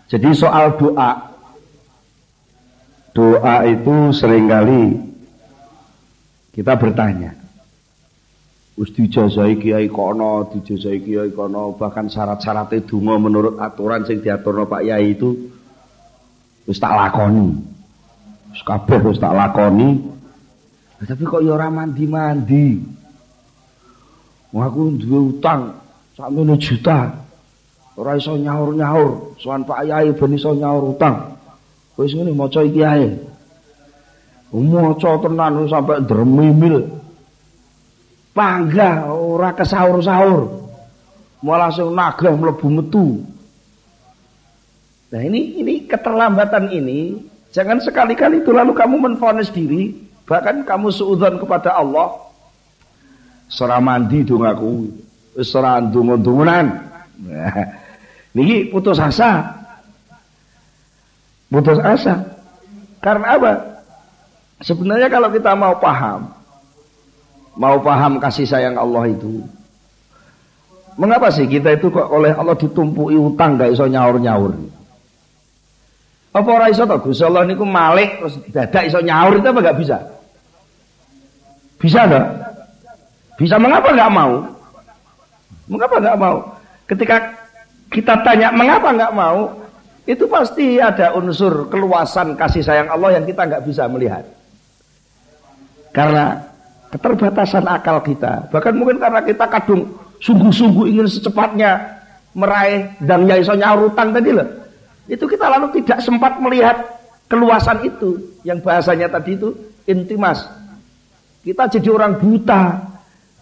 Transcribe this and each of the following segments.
Jadi soal doa itu seringkali kita bertanya, dijazahi kiai kono, dijazahi kiai kono, bahkan syarat-syaratnya donga menurut aturan sing diaturno Pak Yai itu wis tak lakoni. Wis kabeh wis tak lakoni. Tapi kok ya ora mandi-mandi. Wah aku duwe utang sakmene juta. Ora iso nyaur-nyaur, sowan Pak Yai ben iso nyaur utang. Wis ngene maca iki ae. Maca tenan sampai dremimil. Panggah ora kesaur-saur. Malah sing nagah mlebu metu. Nah ini keterlambatan ini jangan sekali-kali itu lalu kamu menvonis diri, bahkan kamu suudzon kepada Allah. Ora mandi dongaku, wis ora ndonga-ndonganan. Niki putus asa. Putus asa. Karena apa? Sebenarnya kalau kita mau paham kasih sayang Allah itu, mengapa sih kita itu kok oleh Allah ditumpui utang gak iso nyaur-nyaur? Apa ora iso to Gusti Allah niku malik terus dadak iso nyaur itu apa gak bisa? Bisa enggak? Bisa, mengapa gak mau? Mengapa gak mau? Ketika kita tanya mengapa gak mau, itu pasti ada unsur keluasan kasih sayang Allah yang kita gak bisa melihat. Karena keterbatasan akal kita, bahkan mungkin karena kita kadung sungguh-sungguh ingin secepatnya meraih dan ya iso nyaur utang tadi loh. Itu kita lalu tidak sempat melihat keluasan itu, yang bahasanya tadi itu intimas. Kita jadi orang buta,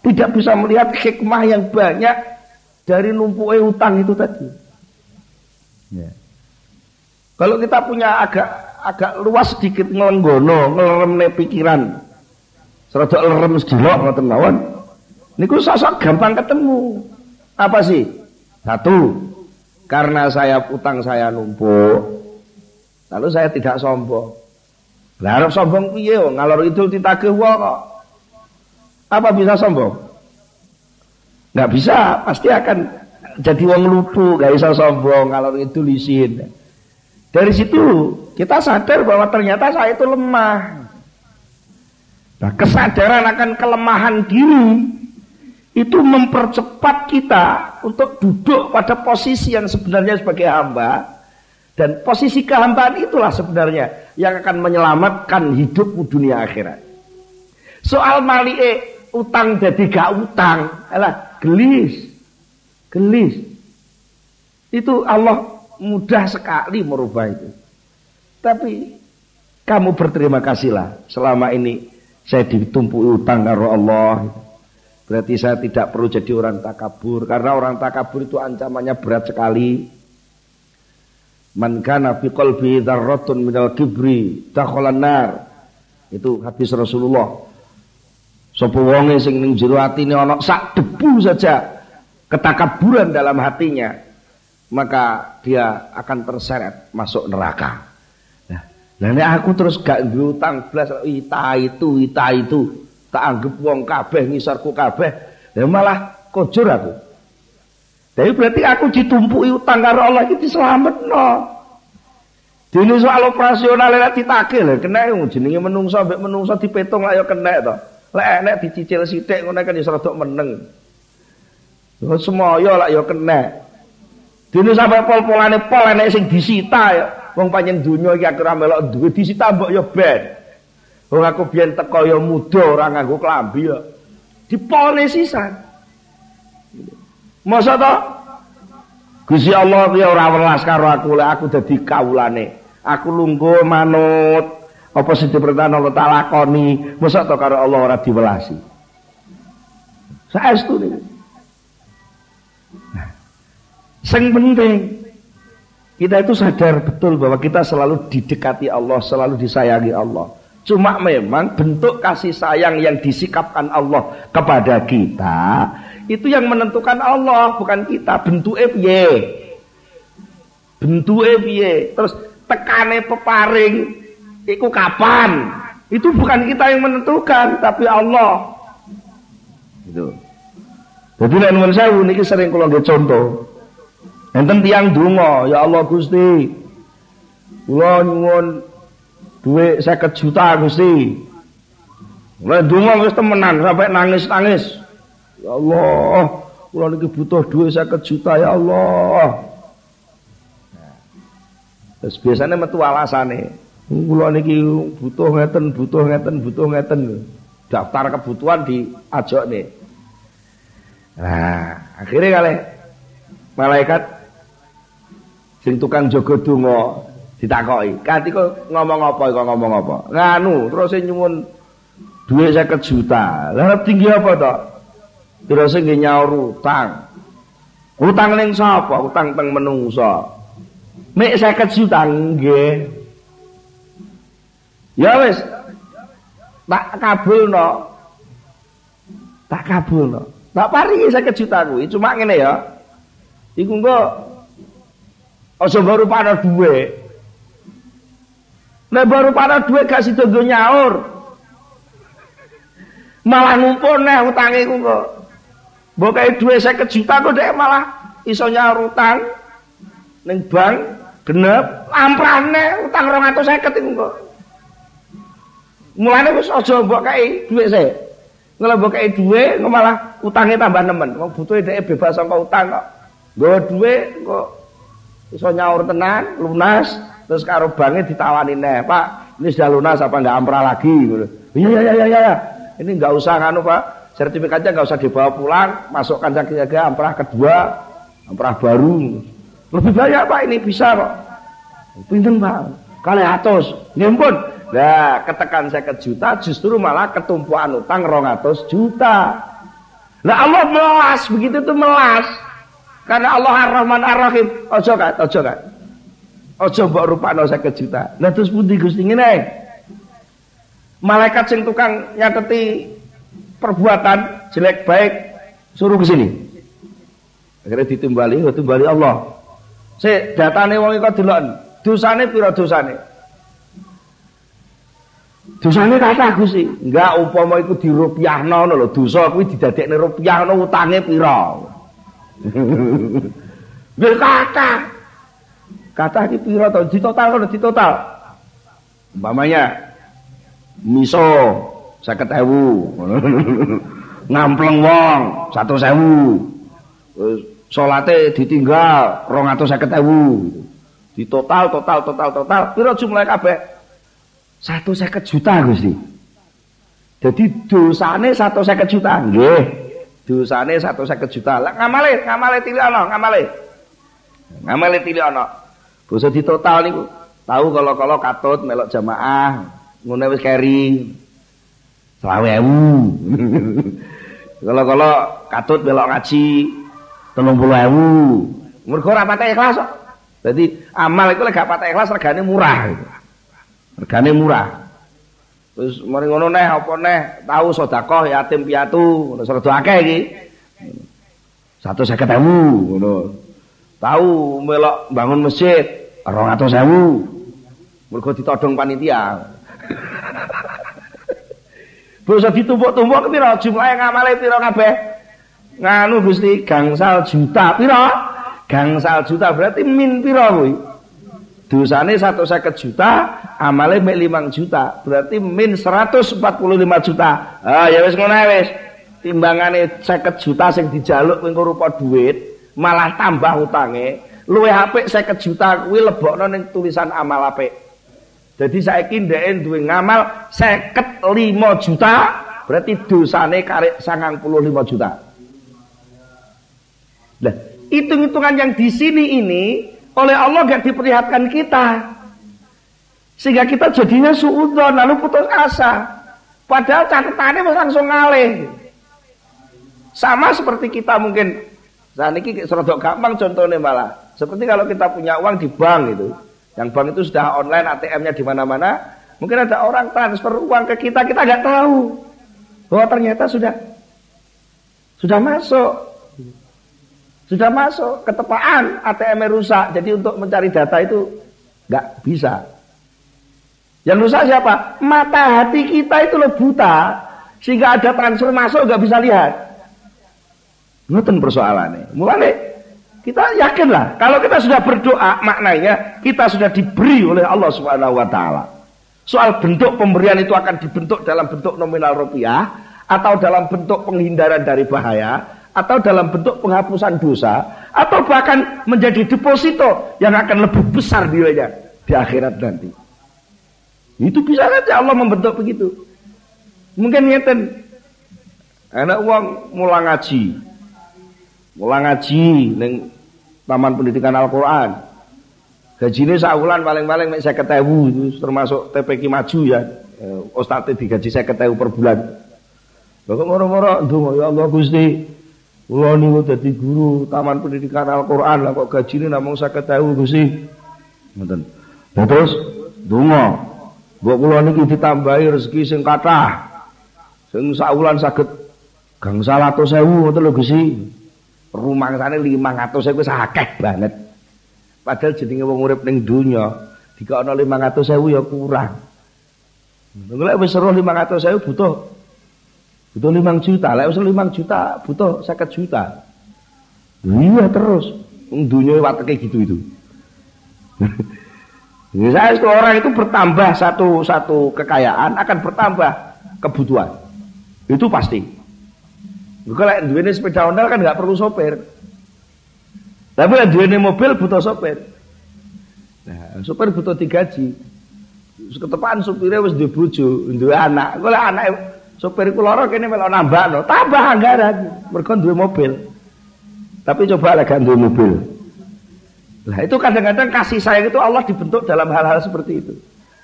tidak bisa melihat hikmah yang banyak dari numpuknya utang itu tadi. Ya. Kalau kita punya agak luas sedikit ngelenggono, ngeleremne pikiran, serodok lerem sedilok ngoten mawon. Niku sosok gampang ketemu. Apa sih? Satu, karena utang saya numpuk, lalu saya tidak sombong. Lah arep sombong piye ngalor idul ditagih wae kok. Apa bisa sombong? Nggak bisa, pasti akan jadi wong lupu, nggak bisa sombong ngalor idul isin. Dari situ kita sadar bahwa ternyata saya itu lemah. Nah, kesadaran akan kelemahan diri itu mempercepat kita untuk duduk pada posisi yang sebenarnya sebagai hamba, dan posisi kehambaan itulah sebenarnya yang akan menyelamatkan hidupmu dunia akhirat. Soal malike utang jadi gak utang, alah gelis. Itu Allah mudah sekali merubah itu. Tapi kamu berterima kasihlah, selama ini saya ditumpui utang karo Allah. Berarti saya tidak perlu jadi orang takabur, karena orang takabur itu ancamannya berat sekali. Man kana fi qalbi dzarratun minal kibri dakhalan nar. Itu hadis Rasulullah. Sapa wonge sing ning jero atine ana sak debu saja ketakaburan dalam hatinya, maka dia akan terseret masuk neraka. Nah nek aku terus gak duwe utang blas ita itu tak anggap wong kabeh ngisarku kabeh, ya malah kojur aku. Tapi berarti aku ditumpuki utang karo Allah iki dislametno. Dene soal operasional lek ditagih lho kena jenenge menungso mbek menungso dipetung lak ya kena to. Lek enek dicicil sithik ngono kan iso rodok meneng. Yo semoyo lak ya kena. Dene sampe pol-polane pol enek sing disita ya. Wong panjen donya iki aku ora melok duwe disita mbok ya ben. Wong aku biyen teko ya muda ora nganggo klambi ya. Dipolne sisan. Masa to? Gusti Allah ya ora welas karo aku lek aku dadi kawulane. Aku lungguh manut apa sing diperintah Allah tak lakoni. Masa to karo Allah ora diwelasi. Saestu niku. Nah, sing penting kita itu sadar betul bahwa kita selalu didekati Allah, selalu disayangi Allah. Cuma memang bentuk kasih sayang yang disikapkan Allah kepada kita itu yang menentukan Allah, bukan kita. Bentuke piye? Bentuke piye? Terus tekane peparing iku kapan? Itu bukan kita yang menentukan, tapi Allah. Gitu. Jadi nek nuwun sewu niki sering kula nggih contoh. Enten tiyang donga, ya Allah Gusti. Kula nyuwun dhuwit 50 juta Gusti. Lah donga wis temenan sampai nangis-nangis. Ya Allah, kula niki butuh dhuwit 50 juta ya Allah. Terus biasanya metu alasane. Kula niki butuh ngeten. Daftar kebutuhan diajokne. Nah, akhirnya kali malaikat sing tukang jaga donga ditakoki, "Kanthi kok ngomong apa? Nganu, terus nyuwun dhuwit 50 juta. Lah tinggi apa to? Terus nggih nyaur utang. Utang ning sapa? Utang teng menungsa. Mek 50 juta nggih. Ya wis, tak kabulno. Tak paringi 50 juta kuwi, cuma ngene ya. Iku engko aja baru pada dhuwit. Nek baru pada dhuwit gak sida nggo nyaur. Malah ngumpul neh utange iku kok. Mbok kae dhuwit 50 juta kok dhek malah iso nyaur utang ning bank genep, amprane utang 250 iku kok. Mulane wis aja mbok kae dhuwit sik. Kalau mbok kae dhuwit malah utange tambah nemen. Wong butuhe dhek bebas saka utang kok. Nggo dhuwit kok iso nyaur tenan, lunas, terus karo banke ditawani neh, "Pak, ini sudah lunas apa enggak amprah lagi?" Gitu. Iya. Ini enggak usah nganu, Pak. Sertifikatnya enggak usah dibawa pulang, masukkan saja amprah kedua, amprah baru. Lebih banyak, Pak, ini bisa kok. Pinten, Pak? 200. Nggih pun. Lah, ketekan 50 juta justru malah ketumpuan utang 200 juta. Lah Allah melas, begitu tuh melas. Karena Allah Ar-Rahman Ar-Rahim. Ojo kan. Ojo mbok rupakno 50 juta. Lah terus pundi Gusti ngene? Malaikat sing tukang nyateti perbuatan jelek baik suruh ke sini. Akhirnya ditimbali Allah. Sik datane wong iku delok. Dosane pira dosane? Dosane kathah Gusti. Enggak umpama iku dirupiahno lho, dosa kuwi didadekne rupiahno utange pira? Nggih kathah. Kathah iki pira to? Ditotal. Umpamanya miso 50.000. Ngampleng wong 100.000. Salate ditinggal 250.000. Ditotal pira jumlahe kabeh? 150 juta Gusti. Jadi dosane 150 juta. Nggih. Dosane 150 juta. Lah ngamale tilik ana. Basa ditotal niku. Tahu kalau katut melok jamaah, ngono wis keri 20.000. Kalau katut melok ngaji 30.000. Mergo ora pate ikhlas kok. Dadi amal iku lek gak pate ikhlas regane murah. Regane murah. Terus mari ngono neh apa neh tahu sedekah yatim piatu ngono sedo akeh iki. 150.000 ngono. Tahu melok bangun masjid 200.000. Mergo ditodong panitia. Bisa ditumpuk-tumpuk pira jumlahe ngamale pira kabeh? Nganu Gusti gangsal juta pira? Gangsal juta berarti min pira kuwi? Dosane 150 juta, amale mek 5 juta. Berarti min 145 juta. Ah ya wis ngono wis. Timbangane 50 juta sing dijaluk kuwi rupa dhuwit, malah tambah utange. Luwih apik 50 juta kuwi lebokno ning tulisan amal apik. Jadi saiki ndeke duwe ngamal 55 juta, berarti dosane karek 95 juta. Lah, hitung-hitungan yang di sini ini oleh Allah gak diperlihatkan kita, sehingga kita jadinya suudzon lalu putus asa. Padahal catatannya langsung ngalih. Sama seperti kita mungkin saat ini serodok gampang contohnya malah seperti kalau kita punya uang di bank itu, yang bank itu sudah online, ATM-nya di mana-mana, mungkin ada orang transfer uang ke kita nggak tahu bahwa ternyata sudah masuk ketepaan ATM-nya rusak. Jadi untuk mencari data itu nggak bisa. Yang rusak siapa? Mata hati kita itu loh buta, sehingga ada transfer masuk nggak bisa lihat. Ngoten persoalannya. Mulane Kita yakinlah kalau kita sudah berdoa, maknanya kita sudah diberi oleh Allah Subhanahu wa taala. Soal bentuk pemberian itu akan dibentuk dalam bentuk nominal rupiah, atau dalam bentuk penghindaran dari bahaya, atau dalam bentuk penghapusan dosa, atau bahkan menjadi deposito yang akan lebih besar nilainya di akhirat nanti. Itu bisa saja Allah membentuk begitu. Mungkin ngeten, anak uang mulang ngaji neng Taman Pendidikan Al-Quran, gajinya saulan paling-paling nek 50.000, termasuk TPQ maju ya, Ustadz digaji 50.000 per bulan. Kok moro-moro ndonga, ya Allah Gusti, kula niku dadi guru Taman Pendidikan Al-Quran lah kok gajine namung 50.000 Gusti. Ngoten. Lah terus ndonga, mbok kula niki ditambahi rezeki sing kathah. Sing saulan saged gangsal 100.000 ngoten lho Gusti. Rumangsane 500.000 wis akeh banget. Padahal jenenge wong urip ning donya, dikokno 500.000 ya kurang. Nek wis seru 500.000 butuh 5 juta. Lek wis 5 juta butuh 50 juta. Iya terus. Wong donya wateke gitu itu. Misalnya orang itu bertambah satu kekayaan akan bertambah kebutuhan. Itu pasti. Kalau duwene sepeda ondel kan nggak perlu sopir. Tapi yang duwene mobil butuh sopir. Nah, sopir butuh digaji. Ketepaan sopirnya wis duwe bojo, duwe anak. Kalau anak sopir ku lara kene melok nambahno, tambah anggaran mergo duwe mobil. Tapi coba lek gak duwe mobil. Nah, itu kadang-kadang kasih sayang itu Allah dibentuk dalam hal-hal seperti itu.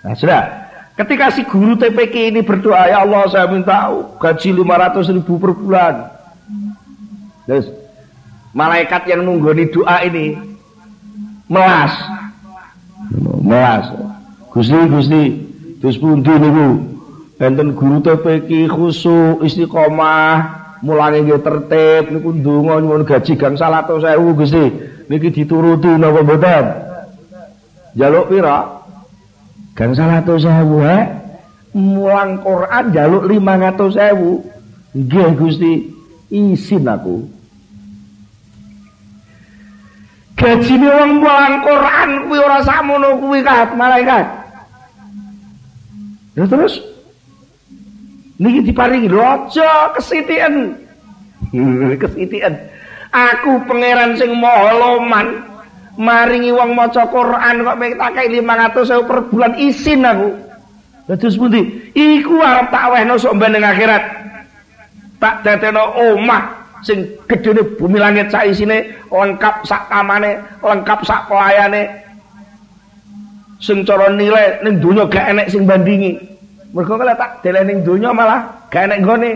Nah, sudah. Ketika si guru TPQ ini berdoa, ya Allah saya minta gaji 500.000 per bulan. Terus malaikat yang nunggoni doa ini melas. Gusti, terus pundi niku? Enten guru TPQ khusyuk istiqomah, mulane nggih tertib niku ndonga nyuwun gaji gangsal 100.000 Gusti. Niki dituruti napa mboten? Njaluk pira? Gangsal 100.000 mulang Quran jaluk 500.000. Nggih Gusti, izin aku. Gajine wong mulang Quran kuwi ora sakmono kuwi malaikat. Ya terus niki diparingi lho aja kesitian. Kesitian. Aku pangeran sing maha loman. Maringi wong maca Quran kok tak 500.000 per bulan, izin aku. Lah terus pundi? Iku arep tak wehno sok ben ning akhirat. Tak dadekno omah sing gedene bumi langit sak isine, lengkap sak kamane, lengkap sak pelayane. Sing cara nilai ning donya gak enek sing bandingi. Mergo kalau tak deleh ning donya malah gak enek nggone.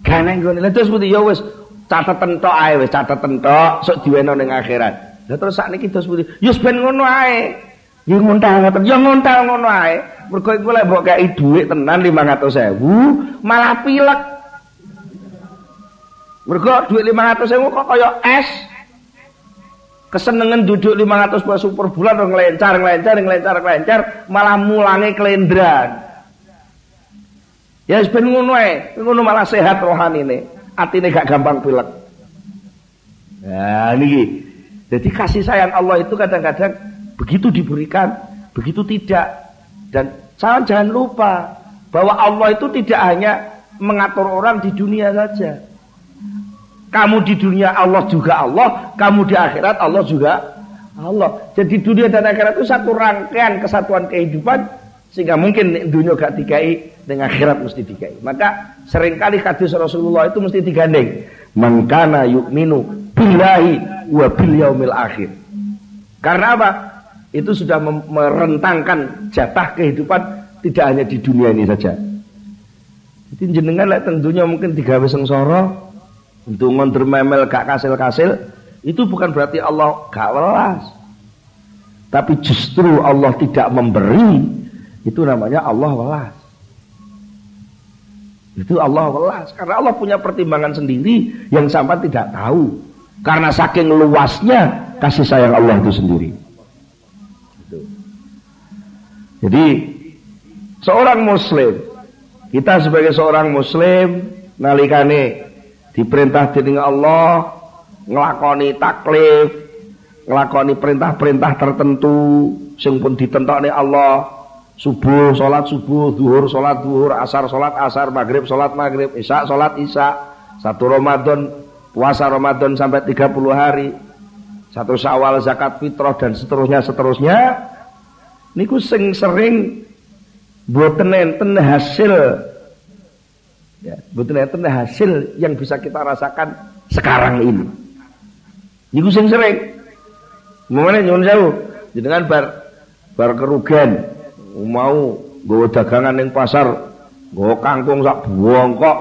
Gak enek nggone. Lah terus pundi? Ya wis cateten tok ae wis cateten tok sok diweno ning akhirat. Lah terus sakniki terus pundi? Ya ben ngono ae. Ya ngontal ngoten, ya ngontal ngono ae. Mergo iku lek mbok kei dhuwit tenan 500.000 malah pilek. Mergo dhuwit 500.000 kok kaya es. Kesenengan duduk 500.000 per bulan nglencar malah mulange kelendran. Ya ben ngono ae, ngono malah sehat rohanine. Atine gak gampang pilek. Nah niki. Jadi kasih sayang Allah itu kadang-kadang begitu diberikan, begitu tidak. Dan jangan lupa bahwa Allah itu tidak hanya mengatur orang di dunia saja. Kamu di dunia Allah juga Allah, kamu di akhirat Allah juga Allah. Jadi dunia dan akhirat itu satu rangkaian kesatuan kehidupan, sehingga mungkin dunia gak dikai, dengan akhirat mesti dikai. Maka seringkali hadis Rasulullah itu mesti digandeng. Man kana yu'minu billahi wa bil yaumil akhir. Karena apa? Itu sudah merentangkan jatah kehidupan tidak hanya di dunia ini saja. Jadi jenengan lek tentunya mungkin digawe sengsara, untuk ngondur memel gak kasil-kasil, itu bukan berarti Allah gak welas. Tapi justru Allah tidak memberi, itu namanya Allah welas. Itu Allah welas karena Allah punya pertimbangan sendiri yang sampai tidak tahu. Karena saking luasnya kasih sayang Allah itu sendiri. Jadi seorang muslim, kita sebagai seorang muslim nalikane diperintah dening Allah nglakoni taklif, nglakoni perintah-perintah tertentu sing pun ditentokne Allah. Subuh salat subuh, zuhur salat zuhur, asar salat asar, maghrib salat maghrib, isya salat isya. Satu Ramadan puasa Ramadan sampai 30 hari. Satu Syawal zakat fitrah dan seterusnya. Niku sing sering mboten enten hasil. Ya, mboten enten hasil yang bisa kita rasakan sekarang ini. Niku sing sering. Mengene nyuwun sewu, jenengan bar kerugian mau nggawa dagangan ning pasar, nggawa kangkung sak bongkok.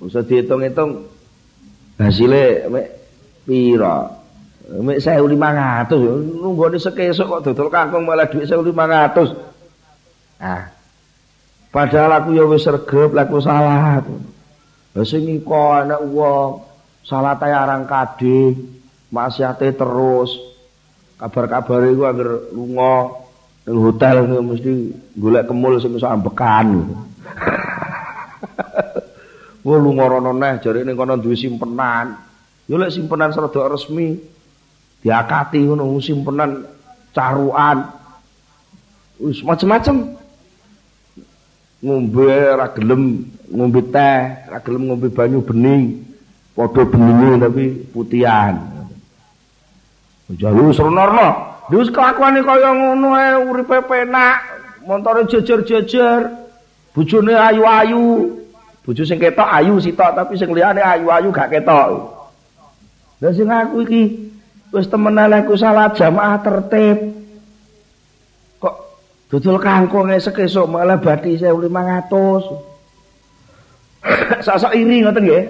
Usah dihitung-hitung hasilnya mek pira? Mek 1.500. Nunggone sekesuk kok dodol kangkung malah dhuwit 1.500. Ah. Padahal aku ya wis sregep laku salat. Lah sing iko anak wong salate arang kadhe, maksiate terus. Kabar-kabare iku anggere lunga ning hotel mesti golek kemul sing iso ambekan. Wah lunga rono neh jare ning kono duwe simpenan. Yo lek simpenan serada resmi diakati ngono simpenan carukan. Wis macem-macem. Ngombe ra gelem ngombe teh, ra gelem ngombe banyu bening. Padha beninge tapi putihan. Jalu srenorno. Wis kelakuane kaya ngono ae uripe penak, montore jejer-jejer, bojone ayu-ayu. Bojo sing ketok ayu sitok tapi sing liyane ayu-ayu gak ketok. Lah sing aku iki wis temenan aku salat jamaah tertib. Kok dodol kangkunge sekesuk malah bathi 1.500. Sosok iri ngoten nggih.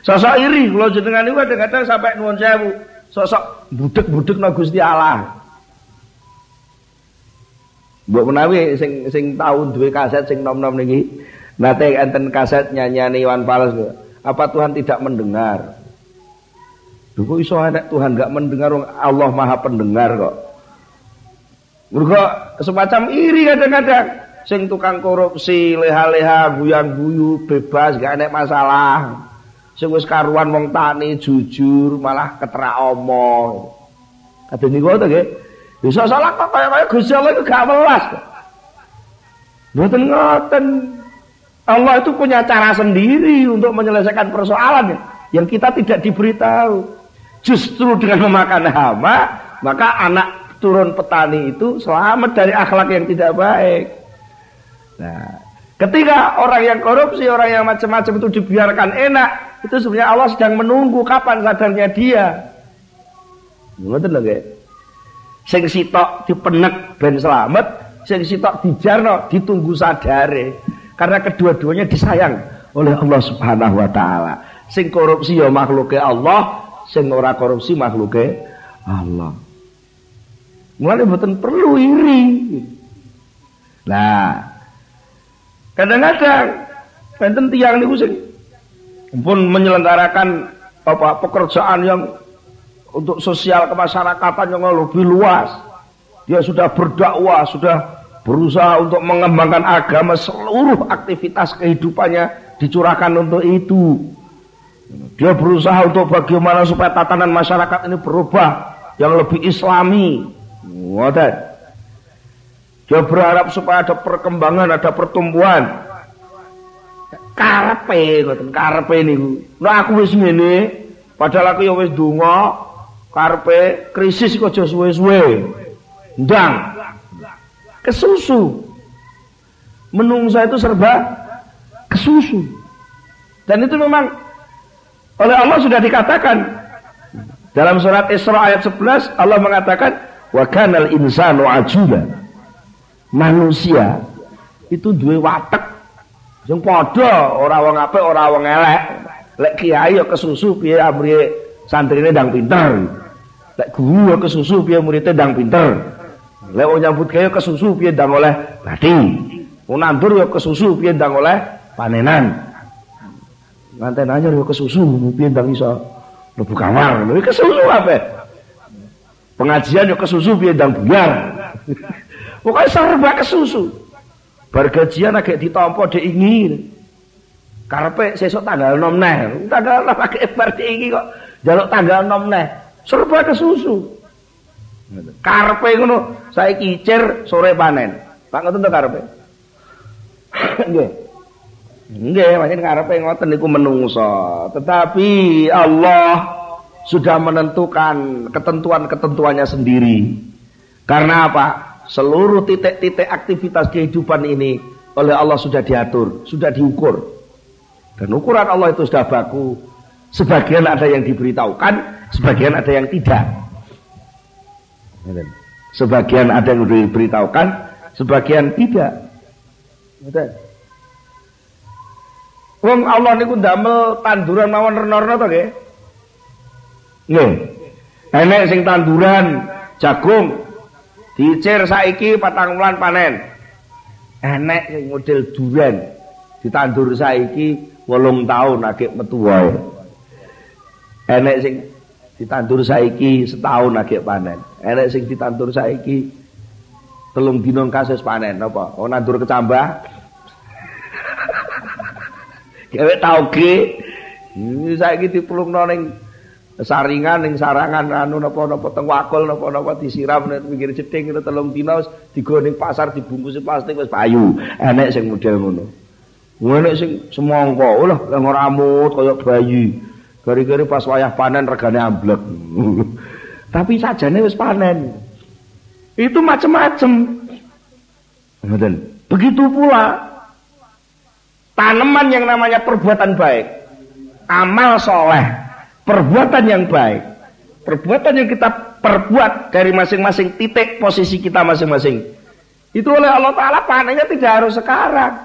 Sosok iri kula jenengan niku kadang-kadang sampai nuwun sewu. Sosok budek-budek nang Gusti Allah. Mbok menawi sing tau duwe kaset sing nom-nom niki, nate enten kaset nyanyiane Iwan Fals. Apa Tuhan tidak mendengar? Lho kok iso ana Tuhan enggak mendengar, Allah Maha pendengar kok. Mergo semacam iri kadang-kadang sing tukang korupsi, leha-leha, guyang-guyu, bebas, gak ada masalah. Sing wis karuan wong tani jujur malah keterak omong. Kadang niku to nggih. Bisa salah kok kaya Gusti Allah itu gak welas. Mboten ngoten. Allah itu punya cara sendiri untuk menyelesaikan persoalan yang kita tidak diberitahu. Justru dengan memakan hama, maka anak turun petani itu selamat dari akhlak yang tidak baik. Nah, ketika orang yang korupsi, orang yang macam-macam itu dibiarkan enak, itu sebenarnya Allah sedang menunggu kapan sadarnya dia. Ngoten lho nggih. Sing sitok dipenek ben selamat, sing sitok dijarno ditunggu sadare. Karena kedua-duanya disayang oleh Allah Subhanahu wa taala. Sing korupsi ya makhluke Allah, sing ora korupsi makhluke Allah. Mulane mboten perlu iri. Nah, kadang-kadang enten tiyang niku sing pun menyelenggarakan pekerjaan yang untuk sosial kemasyarakatan yang lebih luas. Dia sudah berdakwah, sudah berusaha untuk mengembangkan agama, seluruh aktivitas kehidupannya dicurahkan untuk itu. Dia berusaha untuk bagaimana supaya tatanan masyarakat ini berubah yang lebih islami. Ngoten. Dia berharap supaya ada perkembangan, ada pertumbuhan. Karepe ngoten, karepe niku. Nah aku wis ngene, padahal aku ya wis donga, karepe krisis kok aja suwe-suwe. Ndang. Kesusu. Menungsa itu serba kesusu. Dan itu memang oleh Allah sudah dikatakan dalam surat Isra ayat 11 Allah mengatakan wa kanal insanu ajula. Manusia itu duwe watek sing padha, ora wong apik, ora wong elek. Lek kiai ya kesusu piye amrih santrine ndang pinter. Lek guru ya kesusu piye muridé ndang pinter. Lek wong nyambut gawe kesusu piye ndang oleh bathi. Wong nandur ya kesusu piye ndang oleh panenan. Nganten anyar ya kesusu piye ndang iso mlebu kamar. Lha kesusu apa? Pengajian ya kesusu piye ndang buyar. Pokoke serba kesusu. Bar gajian agek ditampa dhek ingin. Karepe sesuk tanggal 6 neh. Tanggal 6 lagi berarti iki kok njaluk tanggal 6 neh. Serba kesusu. Karepe ngono, saiki icir sore panen. Pak ngoten to karepe? Nggih. Nggih, pancen karepe ngoten niku menungso. Tetapi Allah sudah menentukan ketentuan-ketentuannya sendiri. Karena apa? Seluruh titik-titik aktivitas kehidupan ini oleh Allah sudah diatur, sudah diukur. Dan ukuran Allah itu sudah baku. Sebagian ada yang diberitahukan, sebagian ada yang tidak. Sebagian ada yang diberitahukan, sebagian tidak. Wong Allah niku ndamel tanduran mawon rena-rena to nggih. Nggih. Enek sing tanduran jagung dicir saiki 4 wulan panen. Enek sing model duren ditandur saiki 8 tahun agek metu wae. Enek sing ditandur saiki setahun agek panen. Enek sing ditandur saiki 3 dina kasus panen apa? Oh nandur kecambah. Gawe tauge. Ini saiki diplungno ning saringan ning sarangan anu napa-napa teng wakul napa-napa disiram ning pinggir jeding 3 dina digo ning pasar dibungkus plastik wis payu. Enek sing model ngono. Enek sing semangka, lho ora amut kaya bayi. Gari-gari pas wayah panen regane amblek. Tapi sajane wis panen. Itu macam-macam. Ngoten. Begitu pula tanaman yang namanya perbuatan baik, amal soleh, perbuatan yang baik, perbuatan yang kita perbuat dari masing-masing titik posisi kita masing-masing. Itu oleh Allah Ta'ala panennya tidak harus sekarang,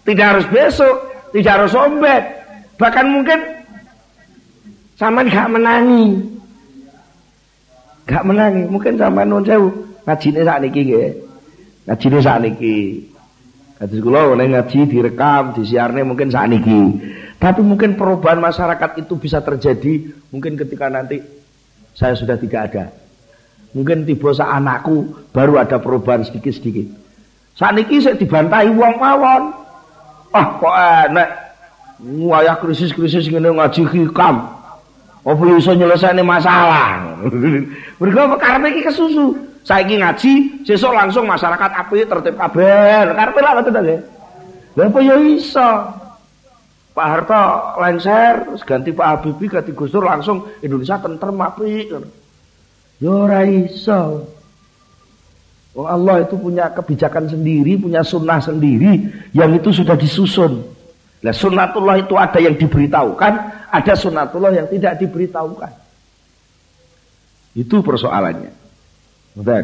tidak harus besok, tidak harus sombet, bahkan mungkin sama gak menangi, mungkin sama nun sewu ngajine sakniki nggih, ngajine sakniki. Hadis kula ngaji direkam, disiarne mungkin sakniki. Tapi mungkin perubahan masyarakat itu bisa terjadi mungkin ketika nanti saya sudah tidak ada. Mungkin tiba sa anakku baru ada perubahan sedikit-sedikit. Sakniki saya dibantahi wong mawon. Ah kok enek wayah krisis-krisis ngene ngaji hikam. Apa iso nyelesaikan masalah? Mergo karepe iki kesusu. Saiki ngaji, sesuk langsung masyarakat apik tertib kabeh. Karepe lak ngoten to nggih. Lha apa ya iso? Pak Harto lengser, ganti Pak Habibie, ganti Gus Dur langsung Indonesia tentrem apik. Ya ora iso. Oh Allah itu punya kebijakan sendiri, punya sunnah sendiri yang itu sudah disusun. Nah sunnatullah itu ada yang diberitahukan, ada sunnatullah yang tidak diberitahukan. Itu persoalannya. Betul.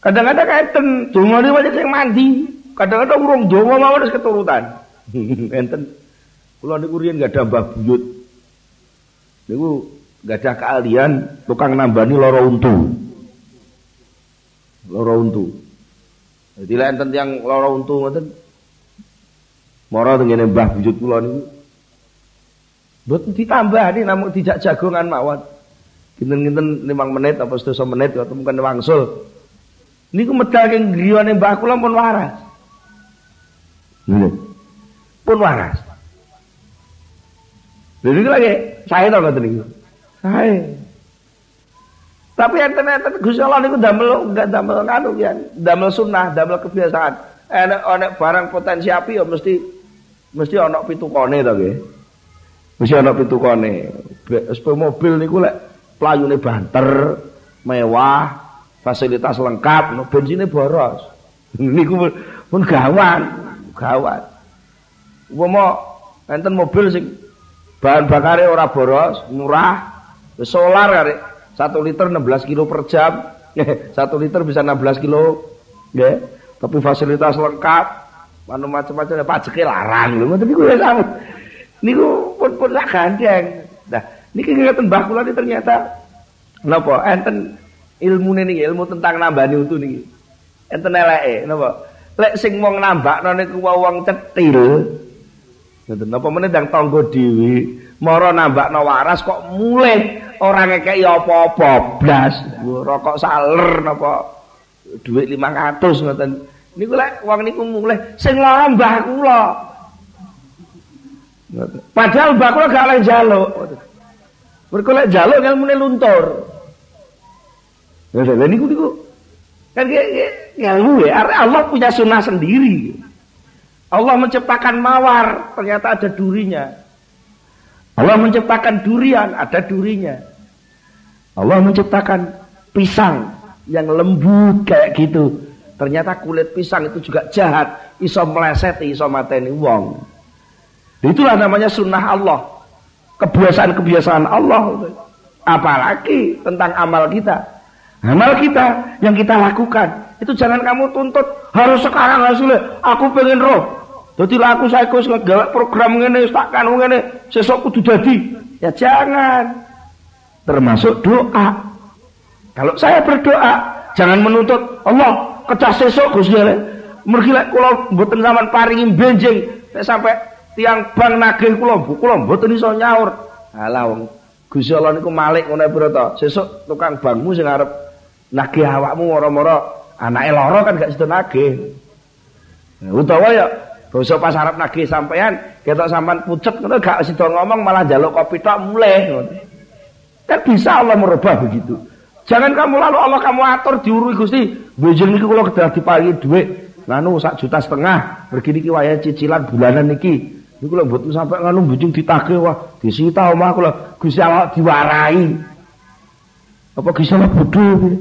Kadang-kadang kaiten dongane wae sing mandi, kadang-kadang urung donga mawon wis keturutan. Enten kula niku riyen gadah Mbah Buyut. Niku gadah keahlian tukang nambani lara untu. Lara untu. Dadi lek enten tiyang lara untu ngoten mara tengene Mbah Buyut kula niku mboten ditambani namung dijak jagongan mawon. Kinten-kinten 5 menit apa 7 menit atau mungkin wangsul. Niku medal king griyane Mbah kula pun waras. Nggih. Pun waras. Lha niku lagi sae to ngoten niku. Sae. Tapi enten-enten Gusti Allah niku enggak damel kanu ya, damel sunnah, damel kebiasaan. Enek barang potensi api ya mesti ana pitukane to nggih. Mesti ana pitukane. Mobil niku lek playune banter, mewah, fasilitas lengkap, bensinnya boros. Niku pun gawat. Umpama enten mobil sing bahan bakare ora boros, murah, solar arek 1 liter 16 kilo per jam. 1 liter bisa 16 kilo, nggih. Tapi fasilitas lengkap, anu macam-macam pajeke larang lho, ngoten niku ya sama. Niku pun sak gandeng. Nah, niki ngeten Mbah kula niki ternyata napa enten ilmune niki, ilmu tentang nambani untu niki. Enten eleke napa? Lek sing wong nambakno niku wong cetil. Ngoten napa meneh ndang tangga dhewe, mara nambakno waras kok mulih ora ngekeki apa-apa blas. Rokok saler napa dhuwit 500 ngoten. Niku lek wong niku mulih sing lara Mbah kula. Padahal mbak kula gak oleh njaluk. Mergo lek njaluk ilmune luntur. Lha niku kan ilmu ya, Allah punya sunnah sendiri. Allah menciptakan mawar, ternyata ada durinya. Allah menciptakan durian, ada durinya. Allah menciptakan pisang yang lembut kayak gitu. Ternyata kulit pisang itu juga jahat, iso meleseti, iso mateni wong. Itulah namanya sunnah Allah. Kebiasaan-kebiasaan Allah. Apalagi tentang amal kita. Amal kita yang kita lakukan itu jangan kamu tuntut harus sekarang hasilnya. Aku pengen roh. Jadi aku saiki wis nggawe program ngene, tak kanu ngene, sesuk kudu dadi. Ya jangan. Termasuk doa. Kalau saya berdoa, jangan menuntut Allah kecah sesuk Gusti Allah. Mergi lek kula mboten sampean paringi benjing nek sampai tiang bang nagih kula mboten iso nyaur. Alah wong Gusti Allah niku malik ngono pira to. Sesuk tukang bankmu sing arep nagih awakmu moro-moro anake lara kan gak sida nagih. Utawa ya basa pas arep nagih sampean ketok sampean pucet ngono gak sida ngomong malah njaluk kopi tok mulih ngono. Kan bisa Allah merubah begitu. Jangan kamu lalu Allah kamu atur diurui Gusti. Benjing niki kula kedah diparingi dhuwit nganu 1,5 juta. Mergi niki wayahe cicilan bulanan niki. Niku lho mboten sampe nganu benjing ditagih wah disita omah kula Gusti Allah diwarai. Apa Gusti Allah bodoh?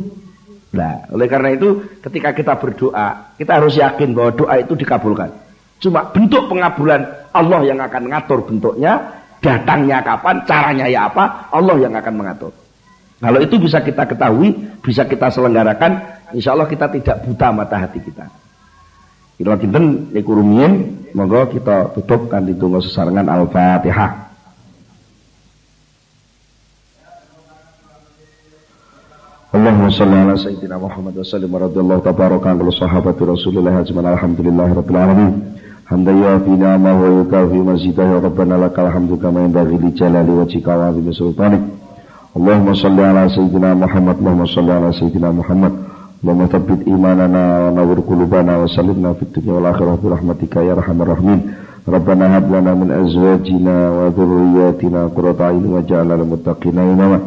Nah, oleh karena itu ketika kita berdoa, kita harus yakin bahwa doa itu dikabulkan. Cuma bentuk pengabulan Allah yang akan ngatur bentuknya, datangnya kapan, caranya ya apa, Allah yang akan mengatur. Kalau itu bisa kita ketahui, bisa kita selenggarakan, insya Allah kita tidak buta mata hati kita. Ila kinten niku rumiyin, monggo kita tutup kanthi donga sesarengan Al-Fatihah. Allahumma shalli ala sayyidina Muhammad wa sallim radhiyallahu tabaraka an sahabati Rasulillah ajmain alhamdulillahirabbil alamin. Hamdan yafi ni'amahu wa yukafi mazidahu rabbana lakal hamdu kama yanbaghi li jalali wajhika wa 'azimi sultanik. Allahumma shalli ala sayyidina Muhammad Allahumma shalli ala sayyidina Muhammad Allahumma thabbit imanana wa nawwir qulubana wa sallimna fid dunya wal akhirati bi rahmatika ya arhamar rahimin. Rabbana hab lana min azwajina wa dhurriyyatina qurrata a'yun waj'alna lil muttaqina imama.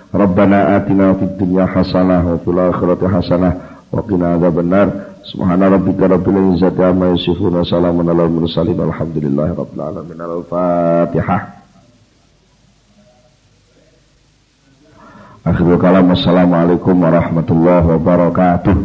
Rabbana atina fid dunya hasanah wa fil akhirati hasanah wa qina adzabannar. Subhana rabbika rabbil izzati amma yasifun wa salamun alal mursalin walhamdulillahi rabbil alamin. Al-Fatihah. Akhirul kalam, assalamualaikum warahmatullahi wabarakatuh.